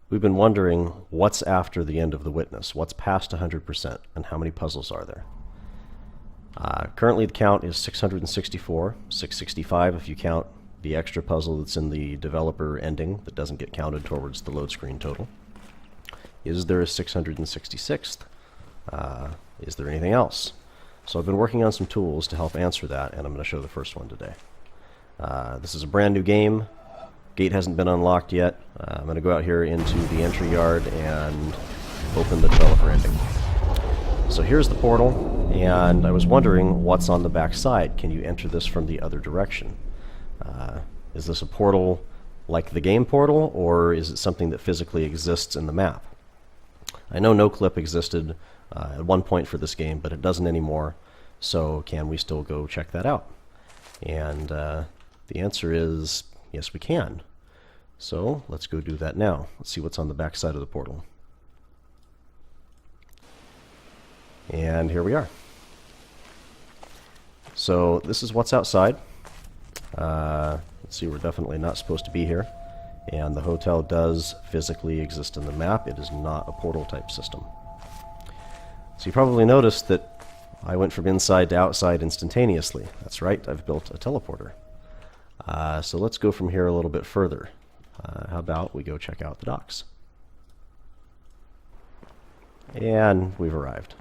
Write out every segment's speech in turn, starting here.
We've been wondering what's after the end of the witness, what's past 100%, and how many puzzles are there. Currently the count is 664, 665 if you count the extra puzzle that's in the developer ending that doesn't get counted towards the load screen total. Is there a 666th? Is there anything else? So I've been working on some tools to help answer that, and I'm going to show the first one today. This is a brand new game. Gate hasn't been unlocked yet. I'm going to go out here into the entry yard and open the developer ending. So here's the portal, and I was wondering what's on the back side. Can you enter this from the other direction? Is this a portal like the game portal, or is it something that physically exists in the map? I know no clip existed at one point for this game, but it doesn't anymore, so can we still go check that out? And the answer is yes, we can. So let's go do that now. Let's see what's on the back side of the portal. And here we are. So this is what's outside. Let's see, we're definitely not supposed to be here. And the hotel does physically exist in the map. It is not a portal type system. So you probably noticed that I went from inside to outside instantaneously. That's right, I've built a teleporter. So let's go from here a little bit further. How about we go check out the docks? And we've arrived.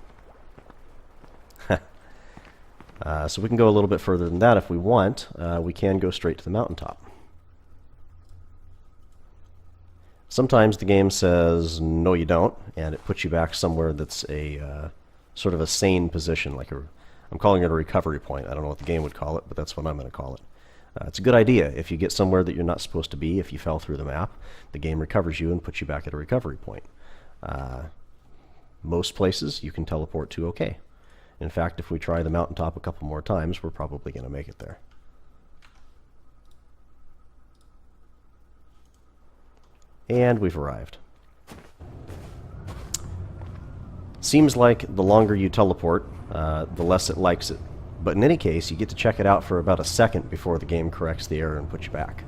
So we can go a little bit further than that if we want. We can go straight to the mountaintop. Sometimes the game says, no you don't, and it puts you back somewhere that's a sort of a sane position, like I'm calling it a recovery point. I don't know what the game would call it, but that's what I'm going to call it. It's a good idea. If you get somewhere that you're not supposed to be, if you fell through the map, the game recovers you and puts you back at a recovery point. Most places you can teleport to okay. In fact, if we try the mountaintop a couple more times, we're probably going to make it there. And we've arrived. Seems like the longer you teleport, the less it likes it. But in any case, you get to check it out for about a second before the game corrects the error and puts you back,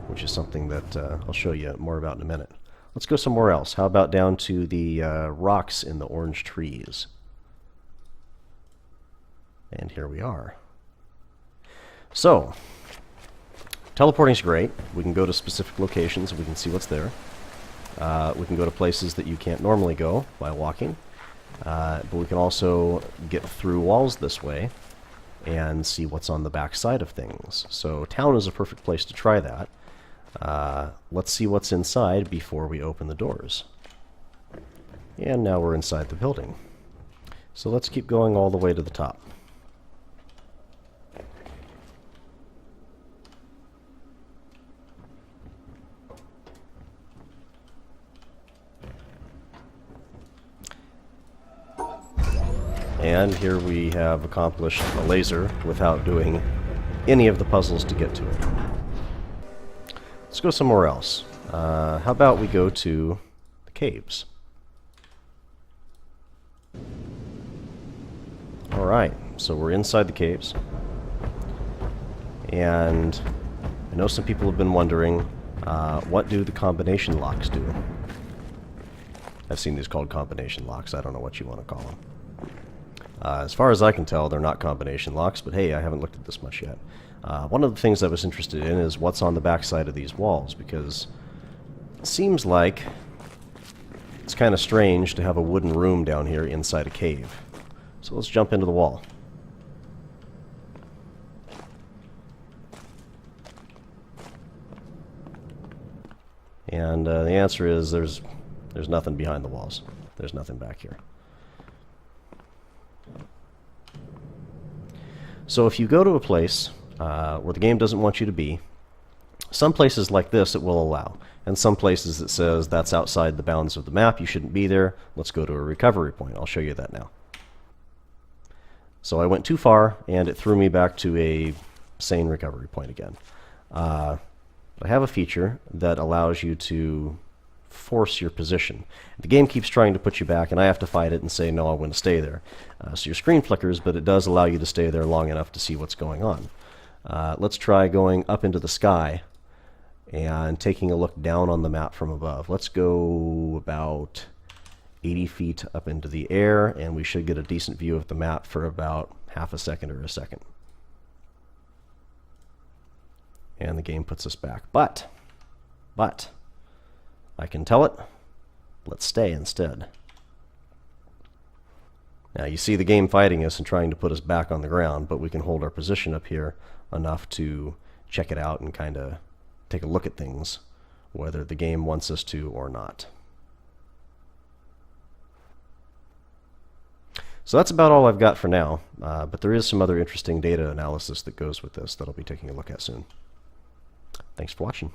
which is something that I'll show you more about in a minute. Let's go somewhere else. How about down to the rocks in the orange trees? And here we are. So, teleporting's great. We can go to specific locations and we can see what's there. We can go to places that you can't normally go by walking. But we can also get through walls this way and see what's on the back side of things. So town is a perfect place to try that. Let's see what's inside before we open the doors. And now we're inside the building. So let's keep going all the way to the top. And here we have accomplished a laser without doing any of the puzzles to get to it. Let's go somewhere else. How about we go to the caves? Alright, so we're inside the caves. And I know some people have been wondering, what do the combination locks do? I've seen these called combination locks. I don't know what you want to call them. As far as I can tell, they're not combination locks, but hey, I haven't looked at this much yet. One of the things I was interested in is what's on the back side of these walls, because it seems like it's kind of strange to have a wooden room down here inside a cave. So let's jump into the wall. And the answer is there's nothing behind the walls. There's nothing back here. So if you go to a place where the game doesn't want you to be, some places like this it will allow, and some places it says that's outside the bounds of the map, you shouldn't be there, let's go to a recovery point. I'll show you that now. So I went too far, and it threw me back to a sane recovery point again. I have a feature that allows you to force your position. The game keeps trying to put you back, and I have to fight it and say, no, I want to stay there. So your screen flickers, but it does allow you to stay there long enough to see what's going on. Let's try going up into the sky and taking a look down on the map from above. Let's go about 80 feet up into the air, and we should get a decent view of the map for about half a second or a second. And the game puts us back. But, I can tell it, let's stay instead. Now you see the game fighting us and trying to put us back on the ground, but we can hold our position up here enough to check it out and kind of take a look at things, whether the game wants us to or not. So that's about all I've got for now, but there is some other interesting data analysis that goes with this that I'll be taking a look at soon. Thanks for watching.